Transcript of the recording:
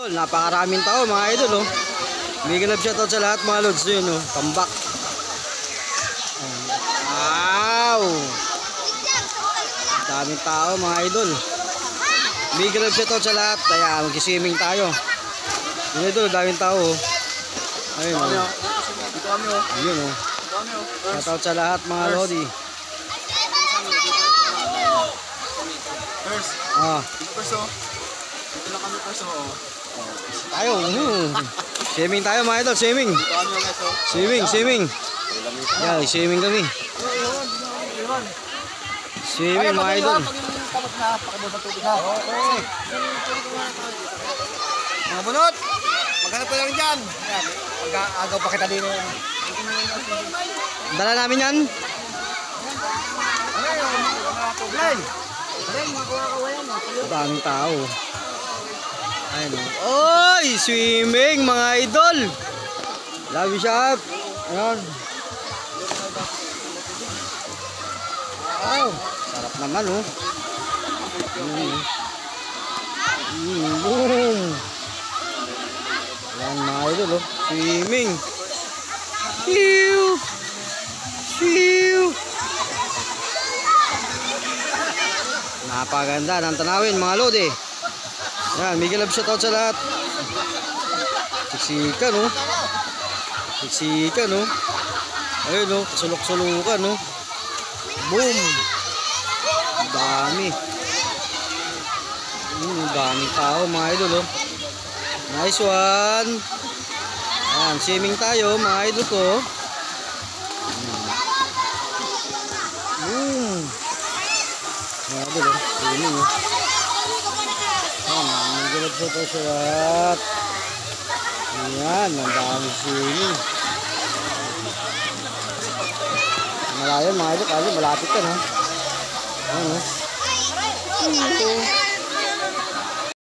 idol, napakaraming tao mga idol oh. Big love shoutout sa lahat mga lods yun oh. Tambak. Wow! Daming tao mga idol. Big love shoutout sa lahat. Kaya mag-swimming tayo. Yun idol, daming tao oh. Ayun oh. Ayun oh. Shoutout sa lahat mga lodi. First. First oh. Dito lang kami first oh. Tayo. Swimming tayo mga idol, swimming. Swimming. Yeah, swimming kami. Swimming mga idol. Tapos na, pakibos ang tubig ha. Mga bunot, maghanap ko lang dyan. Mag-agaw pa kita din. Dala namin yan. Daming tao. Ayun o. Oy! Swimming mga idol! Love you shot! Ayun. Wow! Sarap naman o. Boom! Ayan mga idol o. Swimming! Hiu! Hiu! Napaganda ng tanawin mga lodi. Yan, Miguel love shoutout sa lahat. Siksikan no. Siksikan no. Ayun no, sulok-sulukan no. Boom. Dami. Daming tao mga idol oh. Nice one. Yan, swimming tayo mga idol ko. Boom. Mga idol oh, swimming oh. Magulap sa ito sa lahat. Ayan, ang dami swimming. Malayo mga idol, kasi malapit ka no. Ayan o.